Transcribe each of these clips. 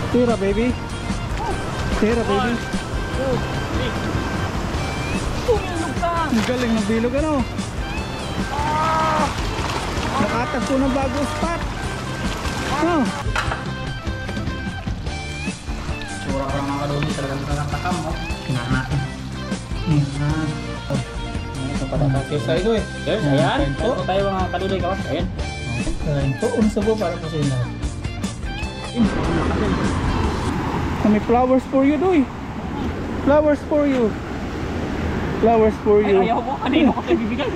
Tira baby. Tira baby. Tumilog ka. Ang galing ng bilog ano. Nakatagpo ng bagong spot. Oh. Sura ko lang mga kaduli. Talagang nakatakam mo. Kinahan natin. Ito pala tayo sa ito eh. Yes, ayan. Ito tayo mga kaduli kawas. Ayan. Ito unsabo para po sa inyo. May flowers for you doy. Flowers for you. Flowers for you. Ay, ayaw mo. Kanino ko kayo bibigay?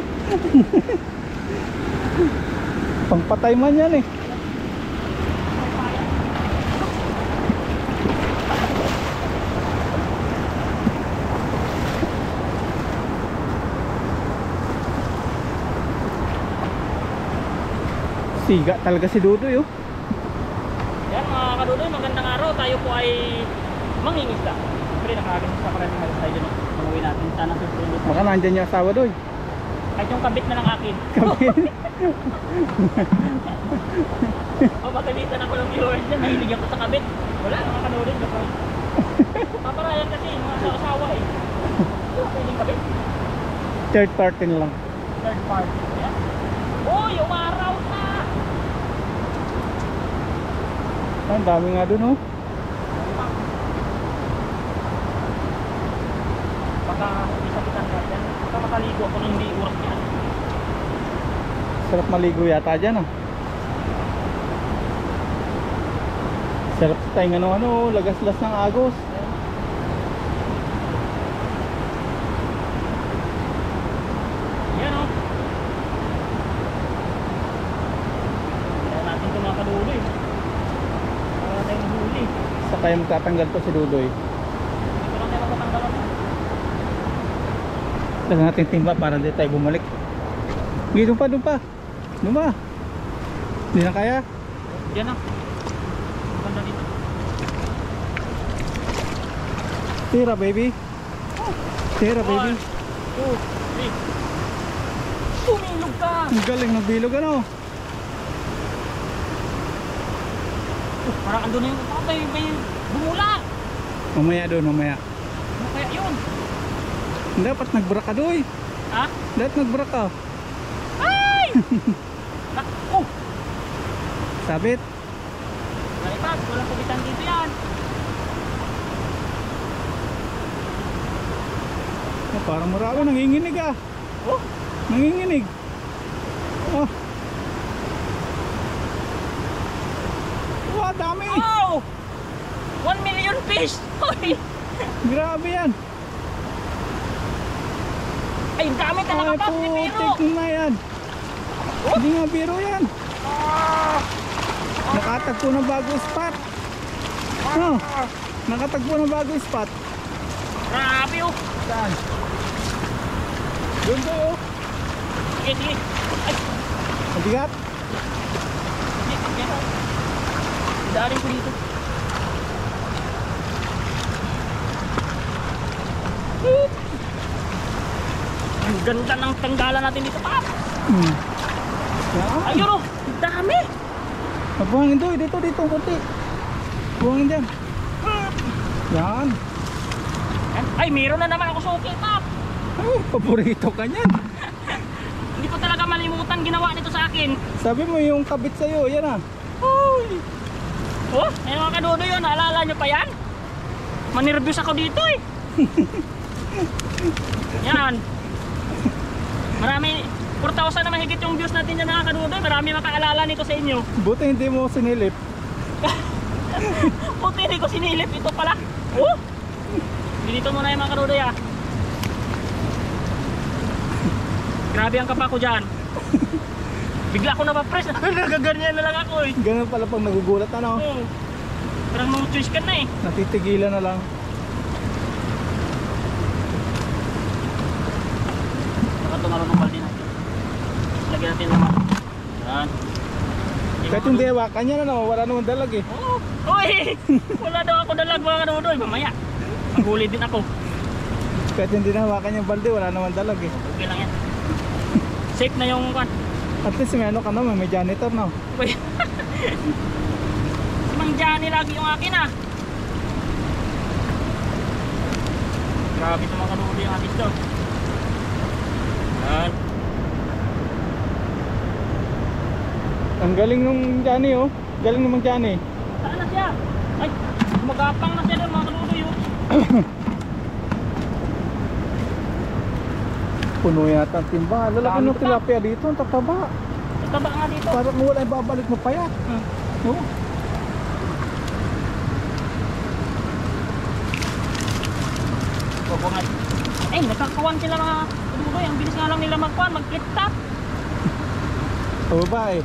Pangpatay man yan eh. Siga talaga si Dudoy oh. Yan mga kadudoy, magandang araw. Tayo po ay mangingisda. Siyempre nakakagisda pa rin halos tayo dyan. Manguwi natin. Sana susunod. Baka nandyan yung asawa doy. Kahit yung kabit na ng akin. Kabit. Mapagalitan ako ng viewers dyan. Nahilig ako sa kabit. Wala mga kadudoy. Paparayan kasi mga asawa eh. Pwedeng kabit. Third party na lang. Third party. Yan. Uy, umaraw na! Ay, ang dami nga dun oh. Baka isa-isang ka dyan. Baka makaligo ako nung hindi urak yan. Sarap maligo yata dyan ah. Sarap tayo ng ano, lagaslas ng agos. Yan o. Kaya natin ito mga kaduloy. Wala tayong huli. Sa kaya magtatanggal to si Dudoy. Hindi ko lang tayo magpatanggalan. Lagyan natin timba para di tayo bumalik. Hindi, doon pa, doon pa. Doon pa. Hindi na kaya. Yan o. Ganda dito. Tira baby. Tira baby. 1, 2, 3. Tumilog ka! Ang galing ng bilog ano. Parang andun na yung patay. May bumula. Mamaya doon, mamaya. Ano kaya yun? Dapat nagbra ka doy. Ha? Dapat nagbra ka. Ay! Naku! Sabit. Nalipag, walang kubitan dito yan. Oh, parang marami nanginginig ah. Oh, Nanginginig. Oh. Wow, dami. wow! 1 million fish! Hoy! Grabe yan. Ay, ang dami talaga Ay, pa, si Biro! putik na yan. Hindi nga biro yan. Nakatagpo ng bagong spot. Oh, nakatagpo ng bagong spot. Grabe oh! Saan? Doon doon oh. Sige, sige! Ay! Mabigat. Sige, sige! Daanin ko dito. Ang ganda ng tanggalan natin dito, Pap! Yan. Ayun oh! Ang dami! Buhangin doon. Dito, dito. Kunti. Buhangin dyan. Yan. Ay, meron na naman ako suki, Pap! Ay, paborito ka niyan. Hindi ko talaga malimutan ginawa nito sa akin. Sabi mo yung kabit sa'yo. Yan ah. Uy! Oh, may mga kadudo yun. Naalala nyo pa yan? Manervyos ako dito eh. Yan. Marami, 4,000 na mahigit yung views natin yan mga kadudo. Marami makaalala nito sa inyo. Buti hindi mo sinilip. Puti hindi ko sinilip. Ito pala. Oh! Dito muna yung mga kadudo ya. Grabe ang kapa ko dyan. Bigla ako napapress. Nagaganyan na lang ako eh. Ganun pala pag nagugulat ano. Oh. Parang mga twist ka na eh. Natitigilan na lang. Baka tumalon ng balde natin. Lagyan natin naman. Yan. Kahit hindi hawakan niya na wala naman dalag eh. Oh. Uy! Wala daw ako dalag mga kanunoy. Mamaya. Maghuli din ako. Kahit hindi na hawakan yung balde wala naman dalag eh. Okay lang yan. Safe na yung kan. At least may ano ka naman, may janitor na. Si Mang Johnny lagi yung akin ah. Grabe ito mga kanulo yung akin to. Yan. Ang galing nung Johnny oh. Galing naman Johnny. Saan na siya? Ay, magapang na siya doon mga kanulo yun. Puno yata ang timba. Lalaki Dami ng pa. tilapia dito. Ang tataba. Taba nga dito. Parang wala yung babalik mo pa yan. Oh. Bubungat. Eh, nakakawan sila mga kanulo. Ang bilis nga lang nila magkuhan, mag-clip-top. Pababa eh.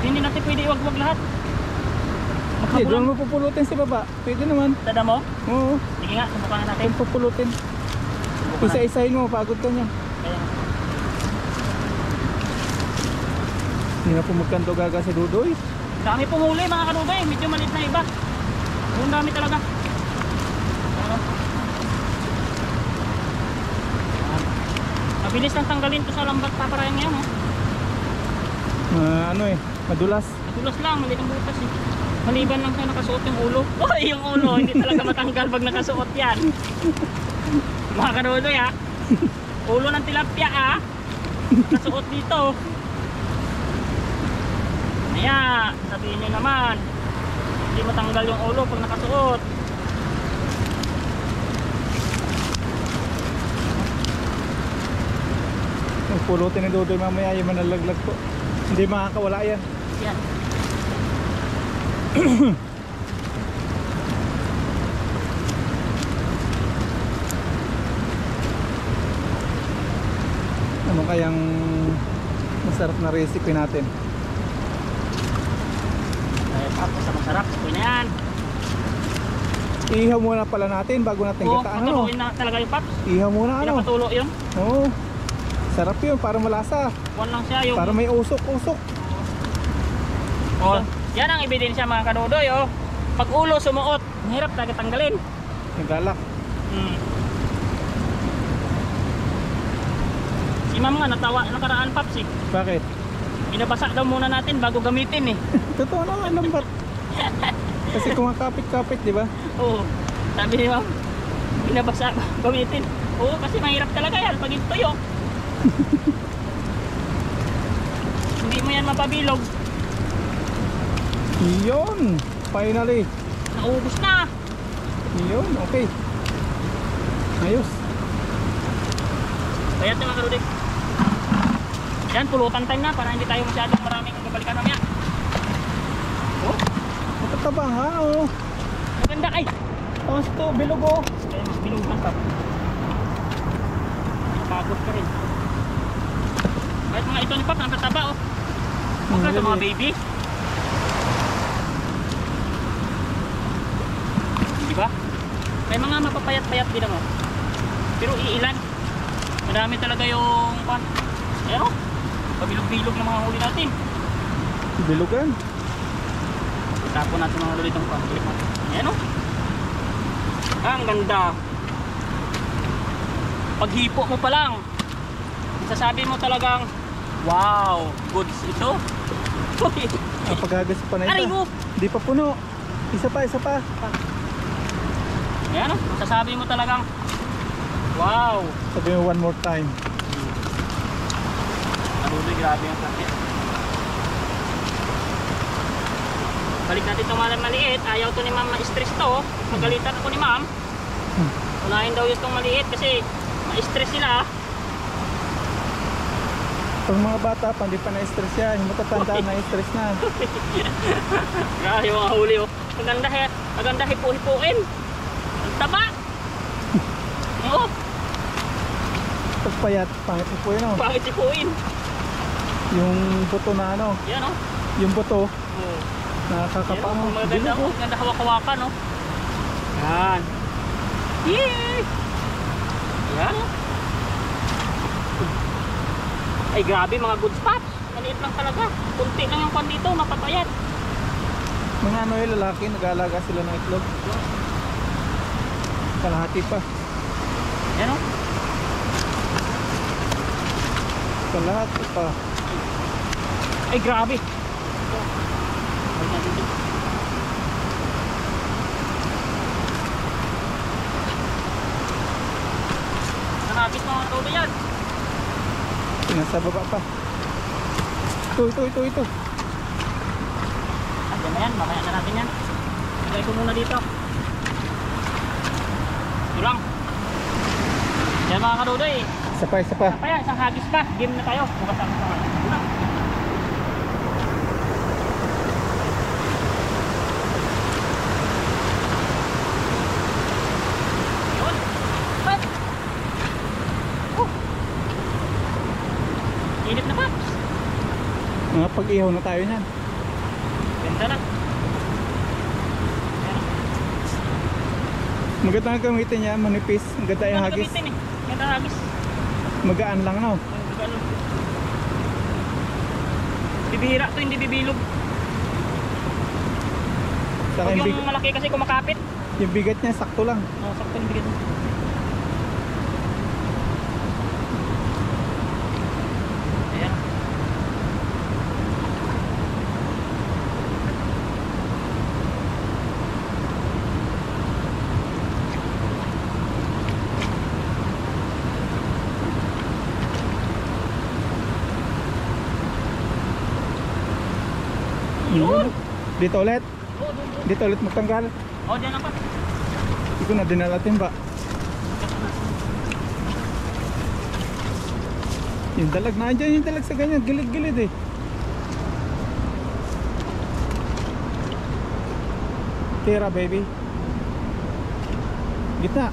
Hindi natin pwede iwag-wag lahat. Hindi, doon mo pupulutin sa baba. Pwede naman. Tada mo? Oo. Sige nga, subukan na natin. Doon pupulutin. Isa-isahin mo, pagod ka niyan. Kaya, Hindi na po magkanto gaga si Dudoy. dami pong huli mga kanulo eh. Medyo maliit na iba. Ang dami talaga. Ano? Mabilis lang tanggalin to sa lambat paparayang ngayon. Oh. Ano eh, madulas. Matulas lang, maliit ang butas eh. Maliban lang sa nakasuot yung ulo. Oh, yung ulo, hindi talaga matanggal pag nakasuot yan. Mga kanulo ya. Ulo ng tilapia ah. Nakasuot dito. Kaya, sabihin nyo naman, hindi matanggal yung ulo pag nakasuot. Yung pulutin ni Dudoy mamaya yung manalaglag po. Hindi makakawala yan. Yan. Ano kayang masarap na recipe natin? Ay, tapos sa masarap, sabi na yan. Ihaw muna pala natin bago natin Oo, gataan. patuloy na talaga yung paps. Ihaw muna ano? Pinapatulo yun. Oo. Sarap yun, para malasa. One lang siya yung... Para may usok-usok. Oh, yan ang ebidensya mga kanudoy oh. Pag ulo sumuot, mahirap talaga tanggalin. Nagalak. Si ma'am nga natawa nakaraan paps eh. Bakit? Binabasa daw muna natin bago gamitin eh. Totoo naman, lambat. Kasi kumakapit-kapit, di ba? Oo. Sabi ni ma'am, binabasa gamitin. Oo, kasi mahirap talaga yan pag ituyo. Hindi mo yan mapabilog. Yun! Finally! Naubos na. Yun, okay. Ayos. Kaya ito mga karudik. Yan, pulutan time na para hindi tayo masyadong maraming babalikan mamaya. Oh, Matatabang ha, oh. maganda ay. Tapos ito, bilog oh. Kaya mas bilog na pa. Napagod ka rin. Kahit mga ito ni Pap, ang tataba oh. Huwag ito mga baby. Diba? May mga mapapayat-payat din mo. Pero iilan. Madami talaga yung pan. Ayan o. Pabilog-bilog ng mga huli natin. Bilogan. Itapon natin mga huli itong pan. Ayan o. Ang ganda. Paghipo mo pa lang, sasabi mo talagang, wow, goods ito. Paghagas pa na Aray ito. mo! Di pa puno. Isa pa, isa pa. Ayan o. Sasabi mo talagang, wow. Sabi mo one more time. Aluloy, grabe yung sakit. Balik natin itong maliit. Ayaw to ni ma'am ma-stress to. Magalitan ako ni ma'am. Unahin daw yung itong maliit kasi ma-stress sila. Pag mga bata pa, hindi pa na-stress yan. Yung matatanda na-stress na. Grabe yung mga huli oh. Maganda hipo-hipuin. Ang taba. Oo, Pagpayat, pangit po yun oh. pangit hipuin. Yung buto na ano, Yan oh. yung buto, Oo. nakakapa Yan, mo. maganda, Bilog oh. maganda hawak-hawakan oh. Yan. Yee! Yan. Ay grabe mga good spots. Maliit lang talaga. Kunti lang yung pan dito, mapapayat. Mga ano yung lalaki, nag-aalaga sila ng itlog. Kalahati pa. Yan oh. Kalahati pa. Ay grabe. nasa baba pa. Ito. Andiyan na yan, mamaya na natin yan. Ilagay ko muna dito. Ito lang. Yan mga kadudoy. Isa pa. Kaya isang hagis pa. Game na tayo. Bukas ang mga. Ito lang. Yun. Pat. Init na pa. Mga pag-ihaw na tayo niyan. Ganda na. Maganda ang gamitin niya, manipis. Maganda yung hagis. Gamitin eh. Ganda hagis. Magaan lang, no? Bibihira to, hindi bibilog. Saka Pag yung, yung malaki kasi kumakapit. yung bigat niya, sakto lang. Oh, sakto yung bigat. Ayan. Yun. Dito ulit. Oh, doon. Dito ulit magtanggal. Oh, diyan lang pa. Hindi ko na dinalatin ba? Yung dalag na andyan, yung dalag sa ganyan, gilid-gilid eh. Tira baby. Gitna.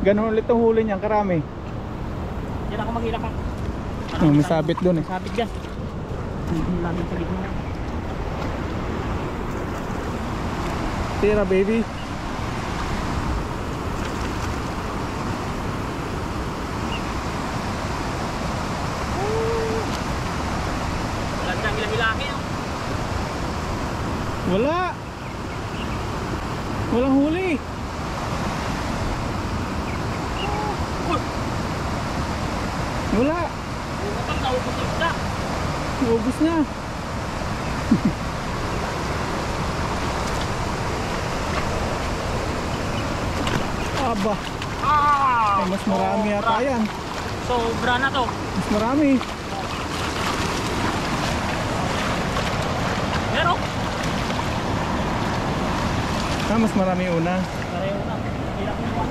Ganon ulit ang huli niyan, karami. Diyan ako maghilak ka. Oh, may sabit dun eh. Sabit dyan. Hindi lang sa gitna. Tira baby. Wala dyan hilang-hilaki. Wala. Walang huli. Wala. Utang na ubos yung isda. Ubus na. Aba. Ah! Ay, mas marami yata yan. Sobra na to. Mas marami. Pero, Mas marami yung una. pareho na. Hirap na pa.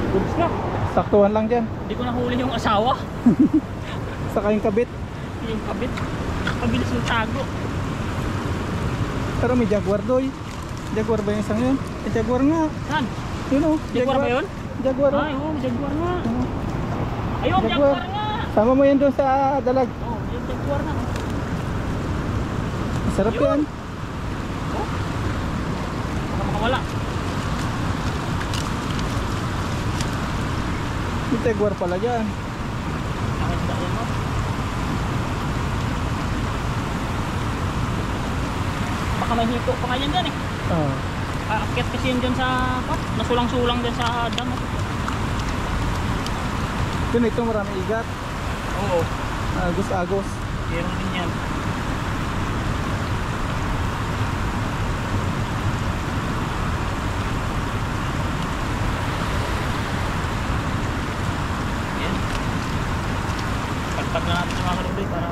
Ubus na. Saktuhan lang dyan. Hindi ko nahuli yung asawa. Saka yung kabit. Yung kabit. Pabilis ng tago. Pero may jaguar doy. Jaguar ba yung isang yun? Eh, jaguar nga. Saan? Yun o. Jaguar ba yun? Jaguar o. Ay, oh, jaguar nga. Ayun, Jaguar. jaguar nga. Sama mo yan doon sa dalag. Oh, yung jaguar na. Masarap Yun. yan. Oh. Baka makawala. May jaguar pala dyan. Nakasda yan mo. Baka may hito pa nga yan dyan eh. Oh. Aakyat kasi yan dyan sa nasulang-sulang dyan sa dam. Doon ito marami igat. Oo. Agos-agos. Meron din yan. Yan. Pagtag na natin sa mga kaluloy para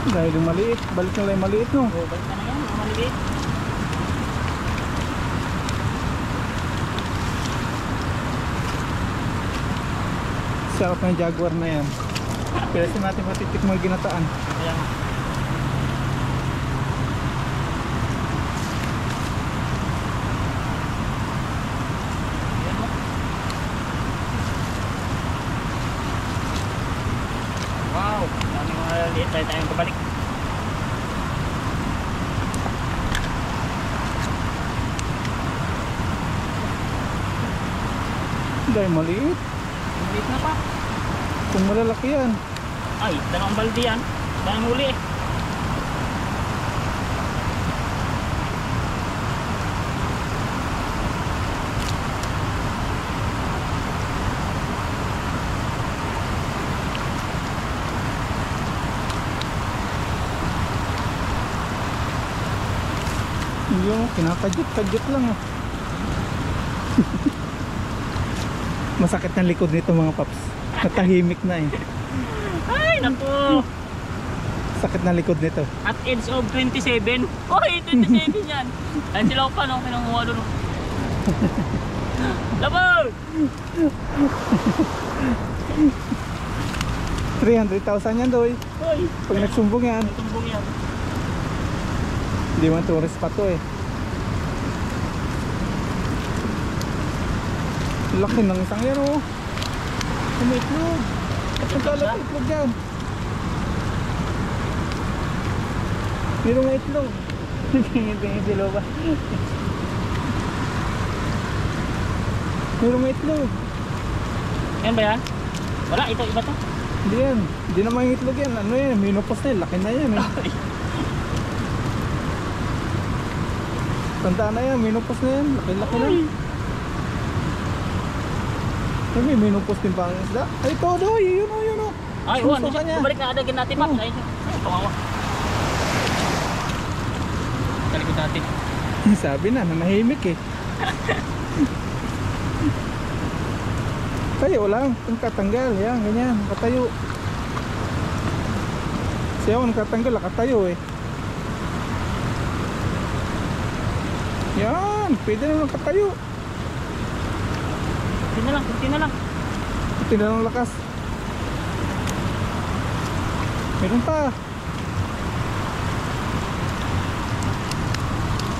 Dahil yung maliit. Balik nila yung maliit no. balik na yan, mga maliliit. Sarap ng jaguar na yan. Kaya sa natin matitik mga ginataan. Kaya nga. Yan mo. Wow, dami mga maliliit. Tayo tayong kabalik. Dahil maliit. Maliit na pa. Kung malalaki yan. Ay, dalawang balde yan. Dahil huli eh. Hindi mo, kinakadyot lang ah. Masakit ng likod nito mga paps. Natahimik na eh. Ay, naku. Sakit ng likod nito. At age of 27. Oy, 27 yan. Ay, sila ko pa, no? Kinanguha doon. Labaw! 300,000 yan doy. Oy, Pag nagsumbong yan, tumbong yan. hindi man tourist pa to eh. Laki ng isang yan oh. May itlog. Ang kalat itlog yan. Meron nga itlog. Tingin-tingin sila ba? Meron nga itlog. Yan ba yan? Wala, ito, iba to. Hindi yan. Hindi naman yung itlog yan. Ano yan? Minupos na yan. Laki na yan eh. Tandaan na yan. Minupos na yan. Laki-laki na. Ay, may minupos din pa ang isda. Ay, todo. Yun o, yun o. Ay, Juan, bumalik na adagin natin, Matt. Ay, pangawa. Sa likod natin. Sabi na, nanahimik eh. Tayo lang. Kung katanggal. Yan, ganyan. Katayo. Siya kung katanggal, katayo eh. Yan. Pwede naman katayo. Kunti na lang, kunti na lang. Kunti na lang lakas. Meron pa.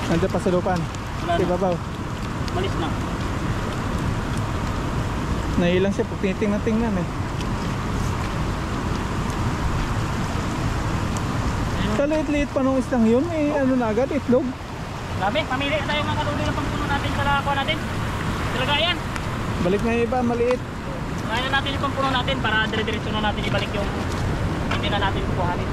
Nandiyan pa sa lupan. Wala Sa na. ibabaw. Malis na. Nailang siya pag tinitingnan eh. Sa liit-liit pa nung islang yun, eh ano na agad, itlog. Grabe, pamili tayo mga kaluloy ng pampuno natin sa lakaw natin. Talaga yan. Balik na yung iba, maliit. Kaya na natin yung pampuno natin para dire-diretso na natin ibalik yung hindi na natin kukuhanin.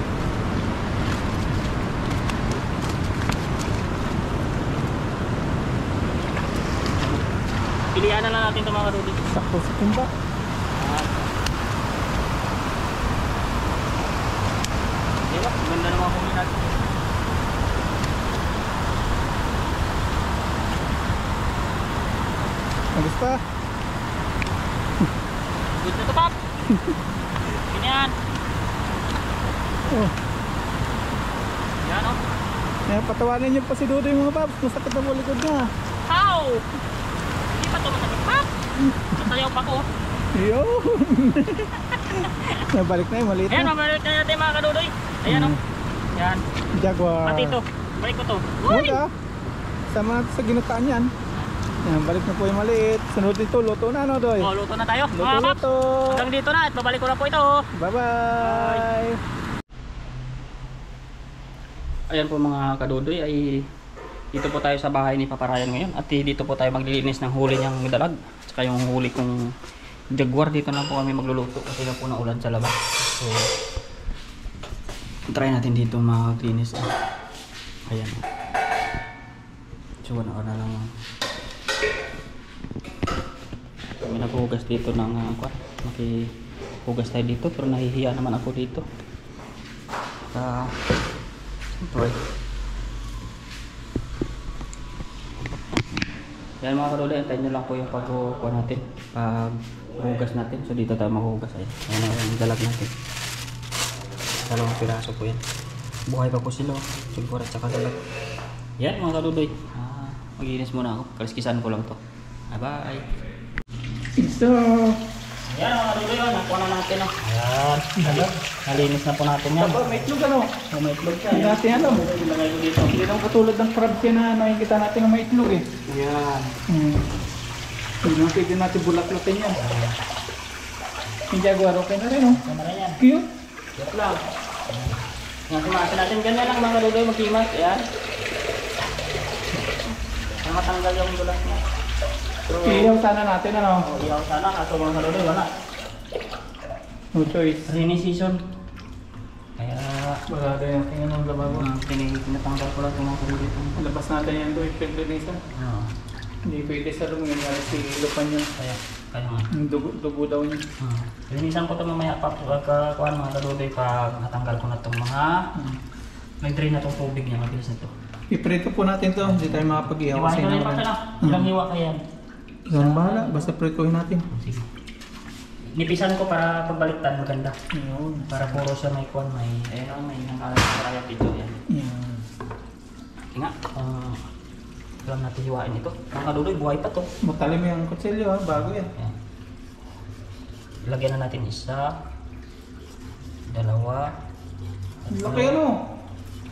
Pilihan na lang natin ito mga kaluloy. Sakto sa timba. Diba? Ganda naman kung natin. Agos pa. Good na ito, Pap. Ganyan. Oh. Yan, oh. Yan, patawanan niyo pa si Dudo yung mga paps. Masakit na bulikod na. How? Hindi pa ito masakit, Pap. Natayaw pa ko. Yun. Nabalik na yung maliit Ayan, na. mabalik na natin mga kadudoy. Ayan, oh. Yan. Jaguar. Pati ito. Balik ko to. Huwag ah. Sama natin sa ginutaan yan. Yan, balik na po yung maliit. Sunod dito, luto na ano doy? Oh, luto na tayo. Luto, Mga Paps. luto. Hanggang dito na at babalik ko na po ito. Bye-bye. Ayan po mga kadudoy, ay dito po tayo sa bahay ni Papa Ryan ngayon. At dito po tayo maglilinis ng huli niyang dalag. Tsaka yung huli kong jaguar. Dito na po kami magluluto kasi na po na ulan sa labas. So, try natin dito maglinis. Ayan. So, ano lang. Kami naghuhugas dito ng makihugas tayo dito pero nahihiya naman ako dito. Siyempre. Yan mga kaduloy, antayin nyo lang po yung pagkukuha natin, paghugas natin. So dito tayo maghuhugas. Ayan na yung dalag natin. Dalawang piraso po yan. Buhay pa po sila, siguro at saka dalag. Yan mga kaduloy, mag-iinis muna ako. Kaliskisan ko lang to. Bye bye. So, Ayan mga kaduloy, nakuha na natin. Ayan, nalinis na po natin yan. tapos may itlog ano? May itlog siya. Hindi natin alam. Ilagay ko dito. Hindi lang katulad ng crabs yan na nakikita natin na may itlog eh. Ayan. Hindi lang pwede natin bulak-lutin yan. Yung Jaguar okay na rin oh. Tama na yan. Cute. Yan lang. Yan, kumasin natin. Ganyan lang mga kaduloy, magkimas. Ayan. Ang matanggal yung dulas niya. So, Iyaw sana natin ano. iyaw sana, kaso mga kaduloy, wala. No choice. Rainy season. Kaya, Bagado yung tingin ng lababo. tinatanggal ko lang yung mga kaduloy. Labas natin yan doon. Pwede nisa. Oo. Hindi pwede sa room. Yung si Lupan yun. Kaya nga. Yung dugo daw niya. Linisan ko ito mamaya pa. Pagkakuhan mga kaduloy, pag natanggal ko na itong mga May drain na itong tubig niya, mabilis na ito. Iprito po natin to, hindi tayo makapag-ihaw Iwain kasi ko na yung naman. pagkala. Ilang hiwa ka yan. Ikaw ang bahala, basta pritohin natin. Sige. Nipisan ko para pagbaliktad maganda. Ayun. Para puro siya may kwan, may may nangkalat sa karayap dito yan. Yan. Sige nga, alam natin hiwain ito. Mga kaduloy, buhay pa to. Matalim yung kutsilyo ha, bago yan. Ayan. Lagyan na natin isa, dalawa, Laki ano?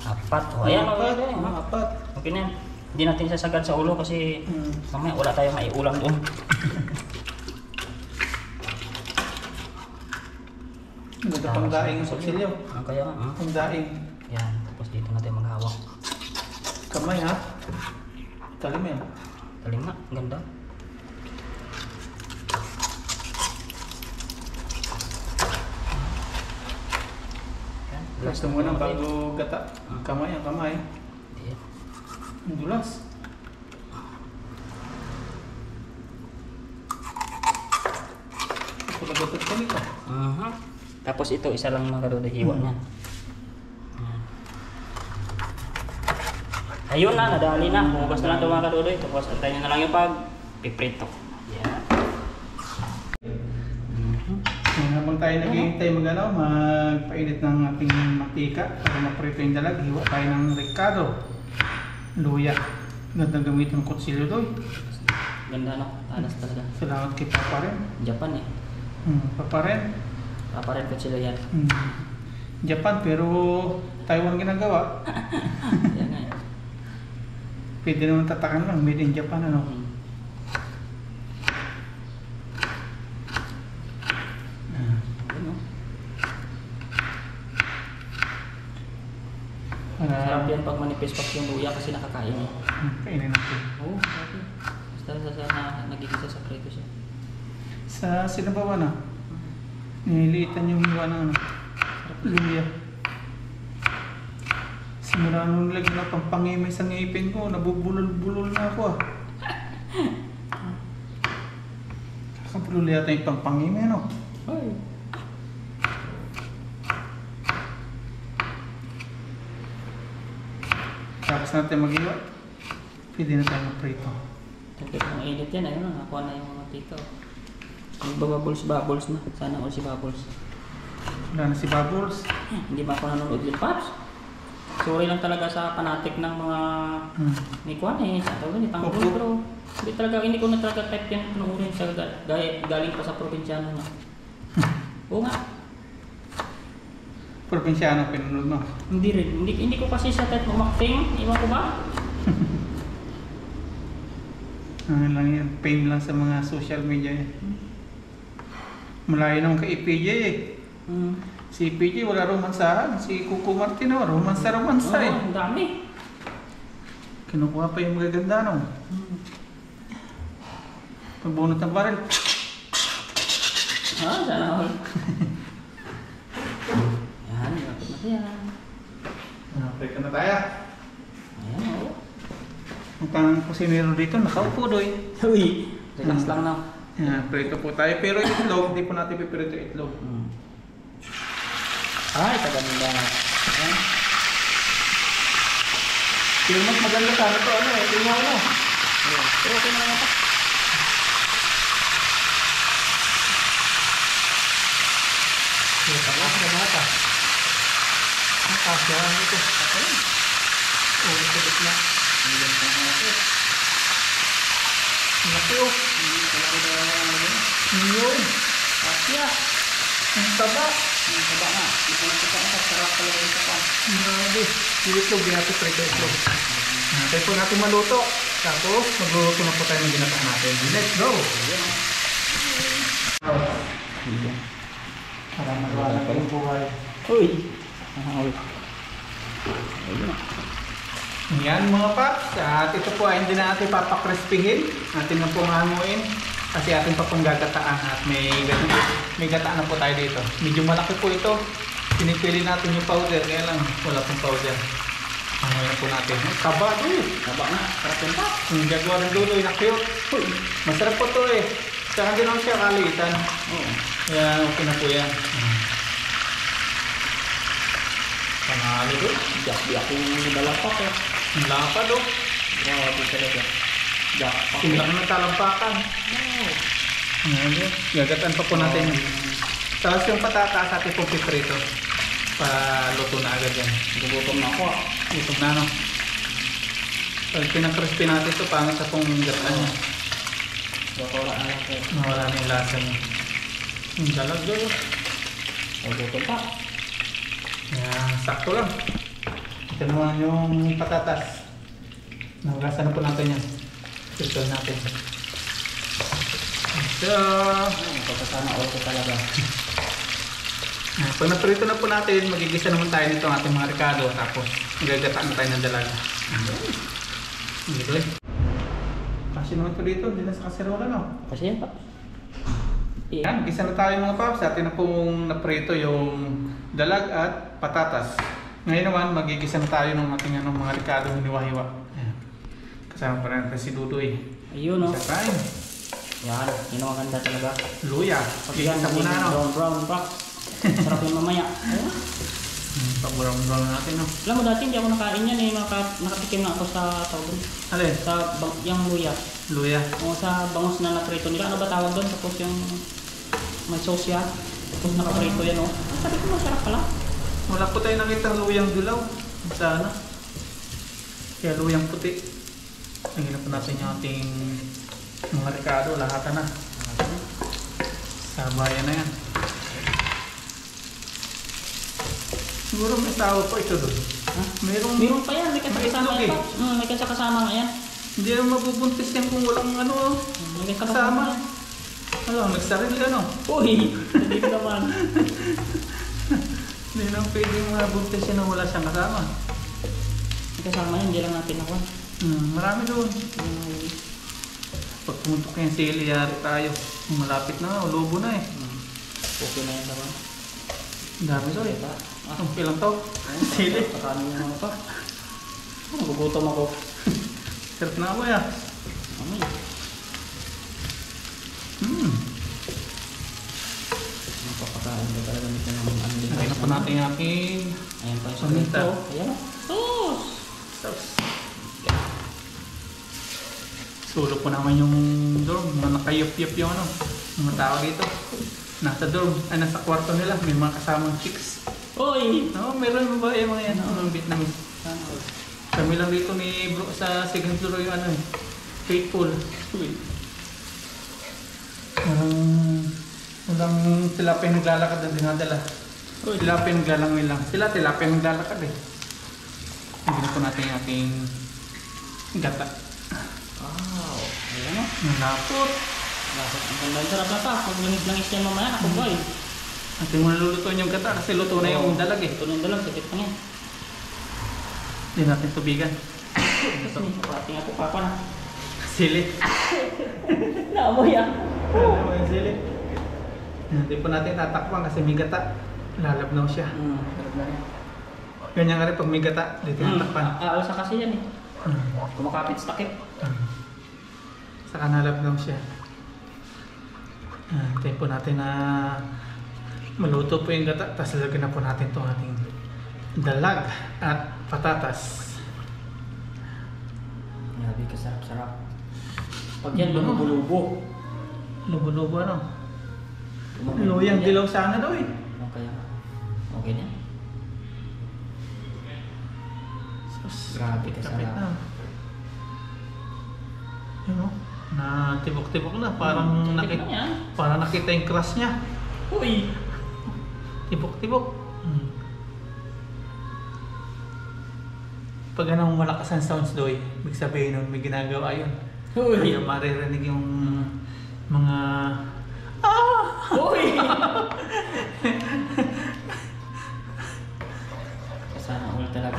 apat. O ayan, Apat. okay, Apat. okay na yan. Hindi natin sasagad sa ulo kasi mamaya wala tayong maiulam doon. Ganda pang daing yung kutsilyo. Kaya nga, Pang daing. yan. Tapos dito natin maghawak. Kamay ha. Talim yan. Talim nga, ganda. Yan, Gusto mo na bago gata. Kamay ang kamay. Yan. Ang dulas. Ito nagatot ka nito. Tapos ito, isa lang mga kaduloy, hiwa niyan. Yan. Ayun na, nadali na. Bukas na lang ito mga kaduloy. Tapos antayin nyo na lang yung pag-piprito. Yan. Habang tayo naghihintay magpainit ng ating mantika para maprito yung dalag, hiwa tayo ng ricado. Luya. Gandang gamitin ng kutsilyo doy. Ganda no? Talas talaga. Salamat kay Papa rin. Japan eh. Papa rin. Paparin ko sila yan. Japan pero Taiwan ginagawa. Yan nga eh. Pwede naman tatakan lang, made in Japan ano. Ayun no? Sarap yan pag manipis pa yung luya kasi nakakain eh. Kainin natin. Oo, okay. Basta nagigisa sa prito siya. Sa sinabawan na, nililiitan yung hiwa ng luya. Simula nung nilagyan na pang pangimay sa ngipin ko, nabubulol-bulol na ako ah. Kakabulol yata yung pang pangimay no? Ay. Tapos natin mag-iwa, pwede na tayo mag-prito. Tagkit ng init yan, ayun na, nakuha na yung mga tito. Yung bubbles na. Sana all si Bubbles. Wala na si Bubbles. Hindi ba ako nanonood yun, Paps? Sorry lang talaga sa fanatic ng mga may kuwan eh. Sa tawag ni Tanggol, Opo. pero hindi ko na talaga type yan panuurin sa galing pa sa probinsyano na. Oo nga. Probinsyano pinunod mo. Hindi rin. Hindi ko kasi sa type umakting. Iwan ko ba? Ano lang yan, pain lang sa mga social media yan. Malayo naman kay EPJ eh. Si EPJ wala romansahan. Si Coco Martino, romansa eh. Oo, ang dami. Kinukuha pa yung magaganda no. Pagbunot ng baril. Sana all. Yan, lapit na yan. Okay ka na tayo. Ayan, oo. Ang tangang kusinero dito, nakaupo doy. Uy, relax lang na. Yan, prito po tayo. Pero yung itlog, hindi po natin pipirito yung itlog. Ay, kaganda. Ayan. Pero mas maganda sana ito, ano eh, tingnan mo. Pero okay naman ito. Kaya pala, ganda. Ang kasya, ito. Okay. Ulit sa gitna. Laki oh. Yun. Kasya. Ang taba. Ang taba nga. Ito na ito pa. Sarap pala yung taba. Grabe. Yung itlog, di natin prito itlog. Natin po natin maluto. Tapos, magluluto na po tayo ng ginatang natin. Let's go! Para magwala pa yung buhay. Uy. Yan mga paps. At ito po ay hindi na natin papakrispihin. Natin na pong hanguin. Kasi ating pa pong gagataan. At may gataan na po tayo dito. Medyo malaki po ito. Pinipili natin yung powder. Kaya lang wala pong powder. Hanguin na po natin. Taba ito eh. Taba nga. Sarap yung taba. Yung gagawa ng dulo na cute. Masarap po ito eh. Tsaka din naman siya kalitan. Oo. Kaya okay na po yan. Panalo doon. Biyak-biyak yung dalapak eh. Ang lapad oh. Grabe talaga. Biyak-pak. Tingnan ng talampakan. Wow. Ngayon, gagatan pa po natin yun. Tapos yung patatas atin pong piprito. Paluto na agad yan. Gugutom na ako ah. Gutom na no. Pag pinakrispy natin ito, pangit sa pong gataan niya. Gatola na lang ko. Nawala na yung lasa niya. Yung dalag doon. Gugutom pa. Yan, sakto lang. Ito naman yung patatas. Nahugasan na po natin yan. Filter natin. So, Pagkasama all ko talaga. pag naprito na po natin, magigisa naman tayo nito ang ating mga ricado. Tapos, magagataan na tayo ng dalaga. Dito eh. Kasi naman po dito, hindi na sa kaserola no. Kasi yan pa. Yan, gisa na tayo mga paps. Atin na pong naprito yung dalag at patatas. Ngayon naman, magigisa na tayo ng ating mga ricado hiniwa-hiwa. Ayan. Kasama pa rin si Dudoy. Ayun no. Isa tayo. Yan. Yun ang maganda talaga. Luya. Pag yan, Gigisa muna no. brown pa. Sarap yung mamaya. Ayun. Pag-brown natin no. Alam mo dati hindi ako nakain yan eh. Nakatikim na ako sa tawag doon. Alin? Yung luya. Luya. O sa bangos na naprito nila. Ano ba tawag doon? Tapos yung may sauce yan. Tapos nakaprito yan o. Sabi ko masarap pala. Wala po tayo nakita luyang dilaw. Sana. Kaya luyang puti. Lagyan na po natin yung ating mga ricado. Lahat na. Sabayan na yan. Siguro may tao pa ito doon. Ha? Meron Pa yan. May kasama May yan itlog pa. May kasama nga yan. Hindi na mabubuntis yan kung walang ano. May Kasama. Alam, nagsarili ka no? Uy! Hindi ko naman. Hindi na pwedeng mabuntis yan na wala siyang kasama. May kasama yan. Hindi lang natin ako. Marami doon. Pag pumuntok yung sili, yari tayo. Malapit na, lubo na eh. Okay na yan naman. Ang dami doon eh. Ang pilang to? Sili. Pakanin mo naman pa. Gugutom ako. Sarap na ako ya. Amoy. Napapakain ko talaga nito ng ano dito. Nakita po natin yung aking Ayan pa yung paminta. sagrito. Ayan o. Sauce! sauce. Sulo po naman yung dorm. Mga nakayup-yup yung ano. Mga tao dito. Nasa dorm. Ay, nasa kwarto nila. May mga kasamang chicks. Uy! Oo, meron ba yung mga yan? Mga Vietnamese. Kami lang dito ni bro sa second floor yung ano eh. Faithful. Uy! Walang tilapia naglalakad na dinadala. Uy! Tilapia naglalangwin lang. Sila tilapia naglalakad eh. Hindi na po natin yung ating gata. Wow! Ayan o. Nalapot. Ang ganda yung sarap na pa. Pag langis yan mamaya, ako boy. Ating mo nalulutuin yung gata kasi luto na yung dalag eh. Ito na yung dalag, sakit pa yan. Hindi natin tubigan. Kasi pating ako papa na. Sili. Naamoy ah. Ano yung sili? Hindi po natin tatakpan kasi may gata. Lalabnaw siya. Sarap na yan. Ganyan nga rin pag may gata. Dito tatakpan. Aalsa kasi yan eh. Kumakapit sa takip. Saka nalabnaw siya. Tayo po natin na maluto po yung gata. Tapos lalagyan na po natin itong ating dalag at patatas. Grabe ka sarap-sarap. Pag yan, lumubo-lubo. Lubo-lubo ano? Luyang dilaw sana daw eh. Okay. Okay na. Grabe ka Kapit sarap. na. Yun o. Na tibok-tibok na. Parang nakita, parang nakita yung crush niya. Uy! Tibok-tibok. Pag anong malakas ang sounds doy, ibig sabihin nun may ginagawa yun. Kaya maririnig yung mga Uy! Sana all talaga.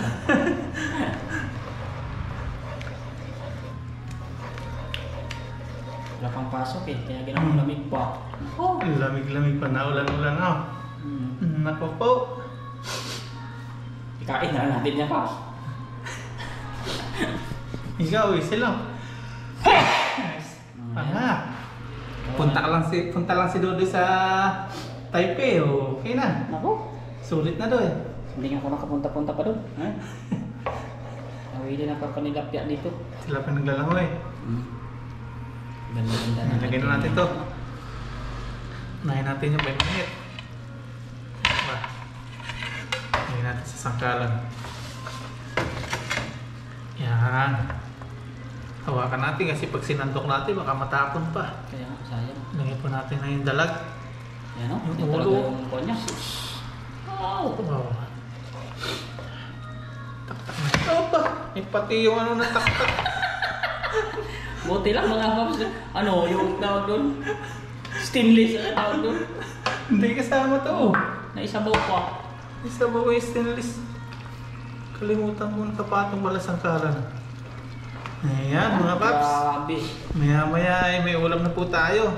Wala pang pasok eh, kaya ginawang lamig pa. oh, lamig-lamig pa na ulan-ulan oh. Nako po. Ikain na natin niya pa. Ikaw eh, sila. Punta lang si Dodo sa Taipei, okay na. Nako. Sulit na doon. Hindi nga ako nakapunta-punta pa doon. Ha? Nawili na pa panilapya dito. Sila pa naglalangoy. Ganda-ganda na. Lagyan na natin to. Unahin natin yung 5 minute. Lagyan natin sa sangkalan. Yan. Hawakan natin kasi pag sinandok natin baka matapon pa. Kaya nga, sayang. Lagyan po natin na yung dalag. Yan o, Yung yung talaga ulo. yung konya. Wow! Wow. Tak-tak na. Opa! Pati yung ano na tak-tak. Buti lang mga paps. Ano, yung tawag doon? Stainless ang tawag doon. Hindi kasama to. Naisabaw pa. Isa ba yung stainless? Kalimutan ko ng tapatong wala sangkalan. Ayan mga paps. Grabe. Maya-maya ay may ulam na po tayo.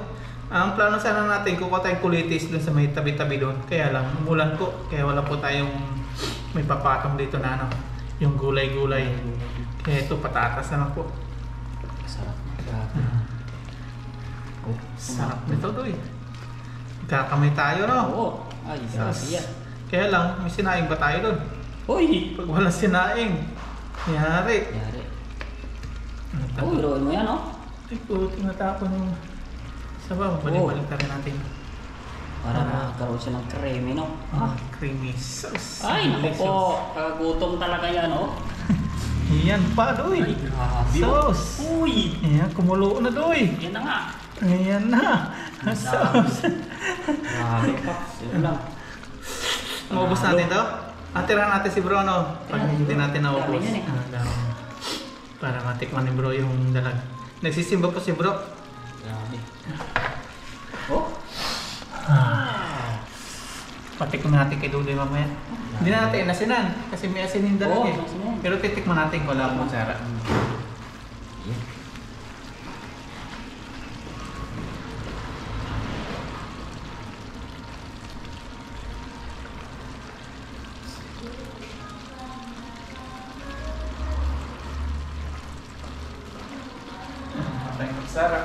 Ang plano sana natin, kukuha tayong kulitis dun sa may tabi-tabi doon. Kaya lang, umulan po. Kaya wala po tayong may papatong dito na ano, yung gulay-gulay. Kaya ito, patatas na lang po. Sarap na. Grabe. Oh, Sarap nito doy. Kakamay tayo, no? Oo. Ay, grabe Sas. yan. Kaya lang, may sinaing ba tayo doon? Hoy! Pag walang sinaing, yari. Yari. Ano Oh, iroin mo yan, oh. Ay po, tinatapon yung sabaw. Balik-balik na rin natin. Para magkaroon siya ng creamy, no? Creamy sauce. Ay, naku Delicious. po. Kagutom talaga yan, oh. Yan pa, doy. Ay, grabe, oh. Sauce. Uy! Ayan, kumulo na, doy. Yan na nga. Ayan na. Sauce. Grabe pa. Yun lang. Maubos natin to? Tirahan natin si bro, no? Pag Tirahan, hindi bro. natin naubos. Dami yan, eh. Dami. Para matikman ni bro yung dalag. Nagsisimba po si bro. Grabe. Oh? Patikman natin kay Dudoy mamaya. Hindi na natin inasinan kasi may asin yung dalag Oo, eh. asinan. Pero titikman natin kung wala pong sara. Yan. Patay ng sara.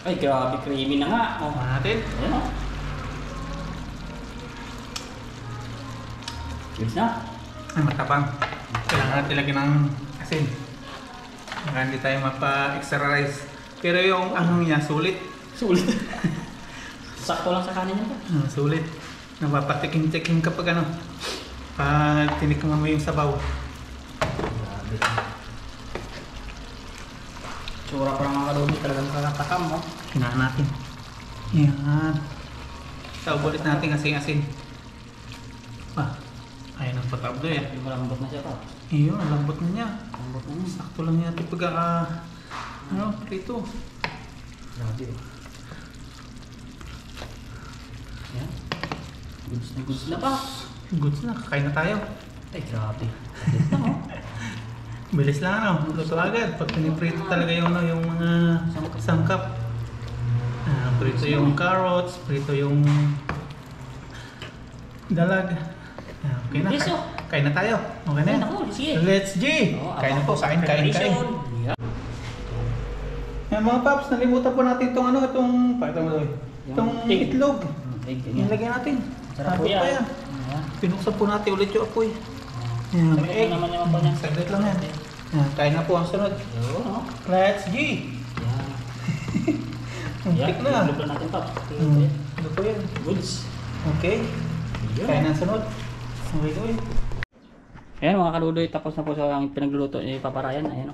Ay, grabe. Creamy na nga. Oh. Tikman natin. Ayan, oh. Cheers na. Ay, matapang. Kailangan natin lagyan ng asin. Baka hindi tayo mapa-extra rice. Pero yung ano niya, sulit. Sulit. Sakto lang sa kanin yan. Sulit. Napapatikim-tikim kapag ano. Pag tinikman mo yung sabaw. Grabe. Tsura pa mga kalumi. Talagang kakatakam, oh. Hinaan natin. Yan. Sabaw ulit natin kasi yung asin. Ayun ang patablo eh. Yung malambot na siya pa. Ayun, ang lambot na niya. Malambot na niya. Sakto lang yan. Pag prito. Grabe, oh. Yan. Goods na pa. Goods na, kakain na tayo. Ay, grabe. Goods na, oh. Bilis lang ano, luto agad. Pag piniprito talaga yung, ano, yung mga sangkap. Prito yung carrots, prito yung dalag. Okay na, Yes, oh. kain na tayo. Okay na Ay, yan. naku, sige. Let's G! Oh, Kain na po, abang kain. preparation. Yeah. Yan mga paps, nalimutan po natin itong ano, pakita mo doon. Itong Egg. itlog. Egg, Yung ganyan. lagyan natin. Sarap po Sabot yan. pa yan. Ayan. Pinuksan po natin ulit yung apoy. Yan, Saglit may egg. naman yung apoy niya. Saglit lang yan. Yan, kain na po ang sunod. Yun, oh. Let's G! Yan. Muntik na. Luto natin pa. Ano po yan? Goods. Okay. Yun. Kain ang sunod. Okay, go. Ayan mga kaludoy, tapos na po sa ang pinagluluto ni Papa Ryan. Ayan o.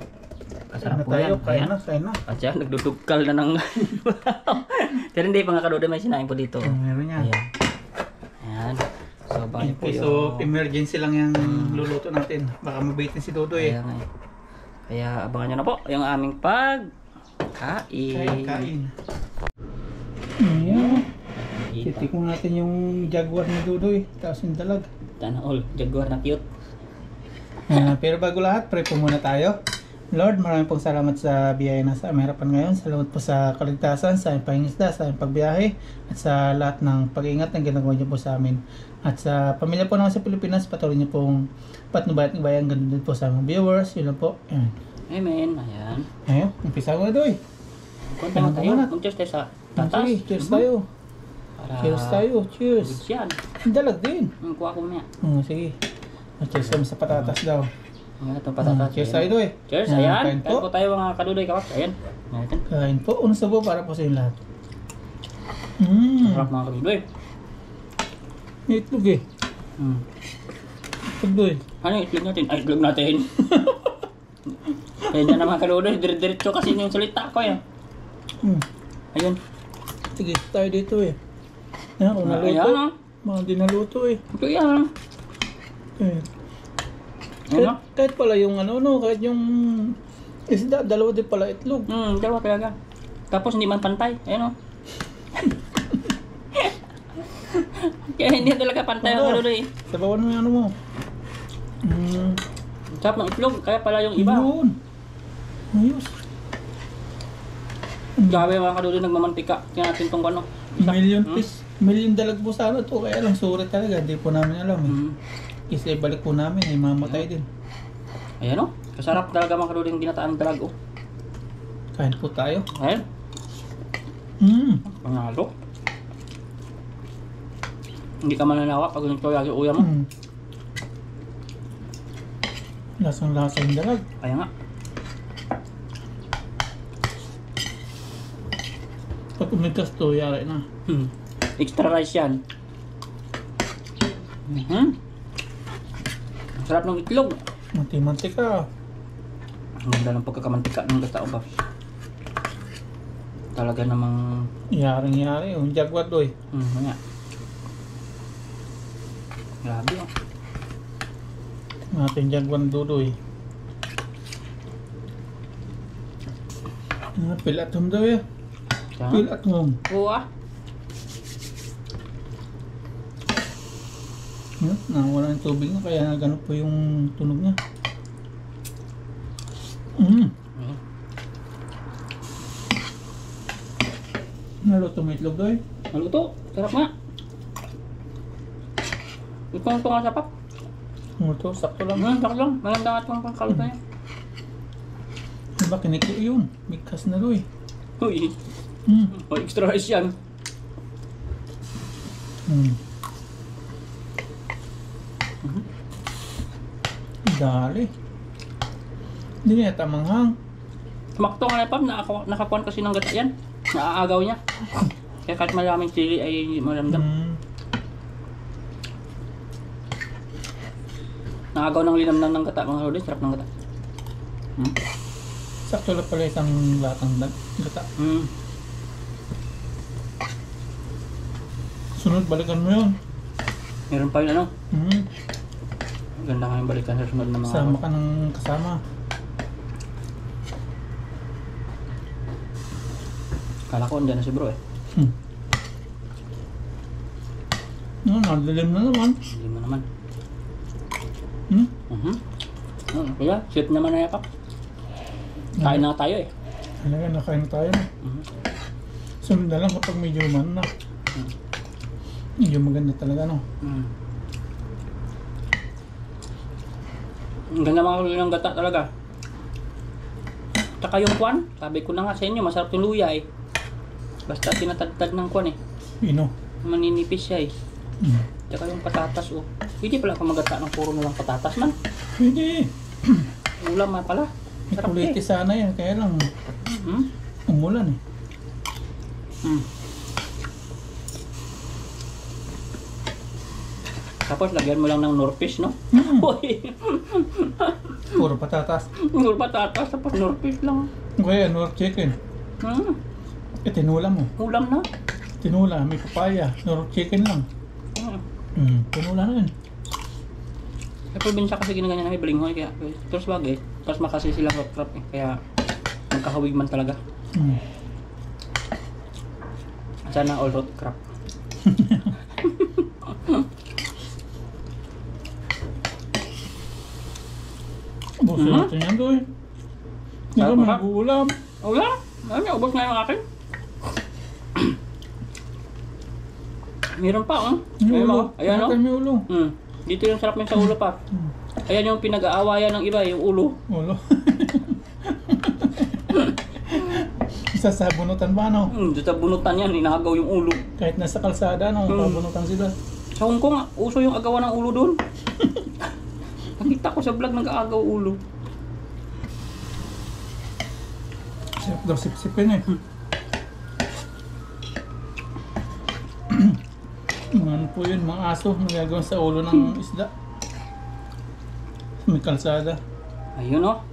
Kain na tayo. Kain na, kain na. At siya, nagdudugkal na ng... Pero hindi mga kaludoy, may sinain po dito. Meron yan. Ayan. Ayan. So, bakit In po case of emergency lang yung luluto natin. Baka mabitin si Dodoy eh. Kaya nga eh. Kaya abangan nyo na po yung aming pagkain. Kain. Ayan. Titikman natin yung jaguar ni Dodoy. Tapos yung dalag. Sana all, jaguar na cute. Pero bago lahat, pray po muna tayo. Lord, maraming pong salamat sa biyaya na sa aming harapan ngayon. Salamat po sa kaligtasan, sa aming pangingisda, sa aming pagbiyahe, at sa lahat ng pag-iingat na ginagawa niyo po sa amin. At sa pamilya po naman sa Pilipinas, patuloy niyo pong patnubayat ng bayan, ganun din po sa aming viewers. Yun lang po. Ayan. Amen. Ayan. Ayun, umpisa ko na doy. Kunti mo tayo. Mag-cheers tayo sa tatas. Sige, cheers tayo. Para... Cheers tayo, cheers. Goods yan. Dalag din. Kuha ko muna. Sige. Cheers kami sa patatas daw. Ayan, itong patatas. Cheers tayo doy. Cheers, ayan. Kain po tayo mga kadudoy kawaps. Ayan. Ayan. Kain po. Unang sabo para po sa inyo lahat. Sarap mga kadudoy. May itlog eh. Itlog doy. Ano yung itlog natin? Ay, itlog natin. Kaya dyan na mga kadudoy. Dire-diretso kasi yung salita ko eh. Ayun. Sige, tayo dito eh. Yan, kung naluto. Ayan. Mga di naluto eh. Ito yan. Kahit pala yung ano, no, kahit yung isda, dalawa din pala itlog. Dalawa talaga. Tapos hindi man pantay. Ayan o. Kaya hindi talaga pantay ang kaluloy. Sabawan mo yung ano mo. Sarap ng itlog, kaya pala yung iba. Yun. Ayos. Grabe mga kaluloy, nagmamantika. Kaya natin itong ano. Million piece. Million dalag po sana to. Kaya lang sulit talaga. Hindi po namin alam eh. Kasi balik po namin eh. Mamatay din. Ayan o. Kasarap talaga mga kaluloy yung ginataang dalag o. Kain po tayo. Ayan. Panalo. Hindi ka mananawa pag ganito yung uya mo. Lasang-lasa yung dalag. Kaya nga. Pag umigkas to, yari na. Extra rice yan. Sarap ng itlog. Manti-mantika. Ang ganda ng pagkakamantika ng gata o ba? Talaga namang... Yaring-yari. Yung jagwat doy. Nga. Grabe o. Ating jagwan dudoy. Pilat home daw eh. Pilat home. Oo ah. Nawala ng tubig niya kaya gano'n po yung tunog niya. Naluto mo itlog doy? Naluto. Sarap nga. Ito nga sa pap. Naluto, sakto lang. Sakto lang. Maganda nga itong pangkaluto niya. Diba kinikli yun? Bigkas na doy. Uy. O extra rice yan. Dali. Hindi niya tamanghang. Makto nga na pap. Nakakuan kasi ng gata yan. Naaagaw niya. Kaya kahit maraming chili ay maramdam. Naagaw ng linamnam ng gata mga kaluloy. Sarap ng gata. Sakto lang pala isang latang gata. Sunod, balikan mo yun. Meron pa yun ano? Ganda nga yung balikan sa sunod na mga... Sama ka ng kasama. Kala ko andyan na si bro eh. Nadilim na naman. Hindi mo naman. Kaya, sweet naman na yapap. Kain na tayo eh. Halaga, nakain na tayo na. Sunod na lang kapag medyo man na. Medyo maganda talaga no. Ang ganda mga kaluloy ng gata talaga. Tsaka yung kwan, sabi ko na nga sa inyo, masarap yung luya eh. Basta tinatagtag ng kwan eh. Pino. Maninipis siya eh. Tsaka yung patatas oh. Pwede pala kung magata ng puro na lang patatas man. Pwede. Ulam nga pala. May Sarap kuliti eh. sana yan, kaya lang umulan eh. Tapos lagyan mo lang ng norfish no? Puro patatas. Puro patatas, tapos norfish lang. Kaya nor chicken. Tinula mo. Ulam na. Tinula, may papaya. Nor chicken lang. Tinula na yun. Sa probinsya kasi ginaganyan namin balinghoy kaya terus bagay. Tapos makasi sila rock crop eh. Kaya magkahawig man talaga. Sana all root crop. Buso natin yan doy. Hindi ka mag-uulam. Ulam? May ubos nga yung akin. Meron pa oh. Ayan oh. May ulo. Dito yung sarap yung sa ulo pa. Ayan yung pinag-aawayan ng iba, yung ulo. Ulo. Sa bunutan ba, no? Doon sa bunutan yan, inagaw yung ulo. Kahit nasa kalsada, no? Pabunutan sila. Sa Hong Kong, uso yung agawan ng ulo doon. Nakita ko sa vlog nag-aagaw ulo. Sarap daw sip-sipin eh. Mga ano po yun, mga aso, magagawa sa ulo ng isda. May kalsada. Ayun oh.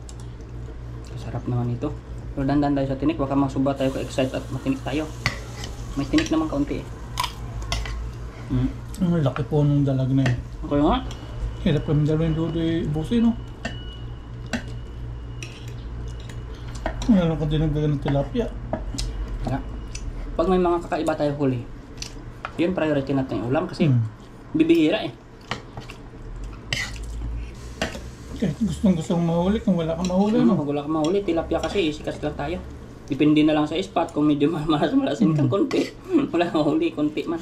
Sarap naman ito. Pero dandan tayo sa tinik, baka masuba tayo ka-excite at matinik tayo. May tinik naman kaunti eh. Ang laki po nung dalag na yun. Okay nga. Hirap kami dalawin doon eh, busi, no? Meron ko dinagdagan ng tilapia. Kaya, pag may mga kakaiba tayo huli, yun priority natin yung ulam kasi bibihira eh. Kahit gustong mahuli, kung wala kang mahuli, no? Pag wala kang mahuli, tilapia kasi isikas lang tayo. Depende na lang sa spot kung medyo malasin kang konti. Wala kang mahuli, konti man.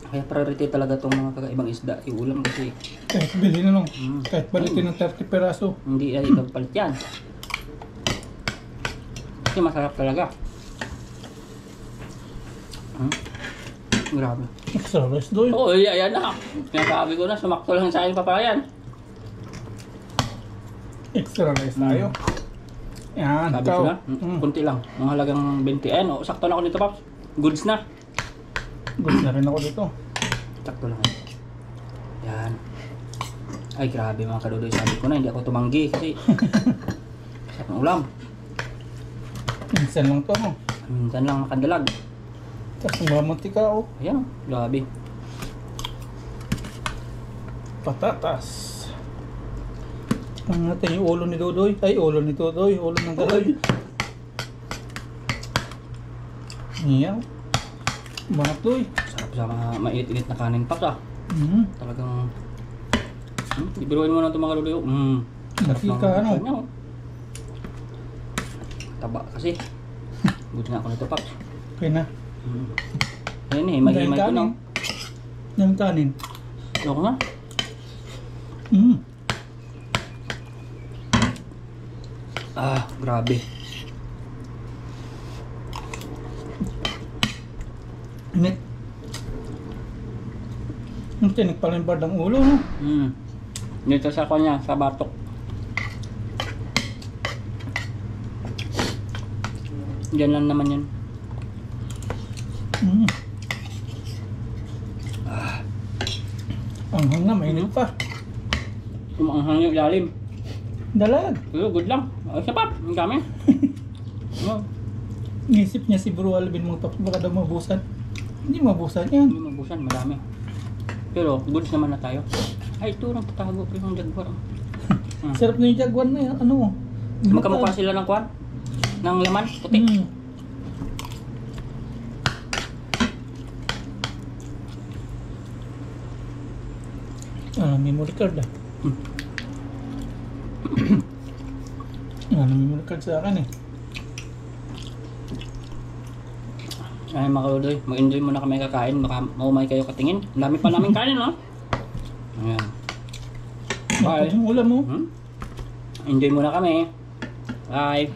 Kaya priority talaga itong mga kakaibang isda iulam kasi Kahit bilhin na, no? Kahit balitin ng 30 peraso. hindi na ito palit yan. Kasi masarap talaga. Grabe. Extra rice doon. Oo, yan na. Sinasabi ko na, sumakto lang sa akin papalayan. Extra rice tayo. Yan, Sabi ikaw. ko na, kunti lang. Mga halagang 20. Ayan, sakto na ako nito, Paps. Goods na. Gusto na rin ako dito. Sakto lang. Yan. Ay, grabe mga kadudoy. Sabi ko na, hindi ako tumanggi kasi sarap ng ulam. Minsan lang to, no? Minsan lang makadalag. Tapos mamunti ka, oh. Ayan, grabe. Patatas. Ang natin yung ulo ni Dodoy. Ay, ulo ni Dodoy. Ulo ng dalag. Iyan. Banat, Doy. Sarap sa mga mainit-init na kanin, Paps ah. Talagang ibiruin mo na ito mga kadudoy. Nakika, ano? Taba kasi. Buti na ako nito, Paps. Okay na. Ayun eh, mahimay ko na. Yung kanin. Ayoko nga. Grabe. Init. Ang tinik pala yung bardang ulo, no? Dito sa kanya, sa batok. Diyan lang naman yun. Ang hang na, mainit pa. Umanghang yung ilalim. Dalag. Pero good lang. Ay, sapap. Ang dami. Nisip niya si Bro Alvin mga paps, baka daw mabusan. Hindi mabusan yan. Hindi mabusan, madami. Pero goods naman na tayo. Ay, ito nang tatago ko yung jaguar. Sarap na yung jaguar na yan. Ano? Magkamukha sila ng kwan? Ng laman? Puti. Memory card ah. Memory card sa akin eh. Ay mga kaludoy, mag-enjoy muna kami kakain. Baka maumay kayo katingin. Ang dami pa namin kanin, no? Ayan. Bye. Yung ulam mo. Enjoy muna kami. Bye.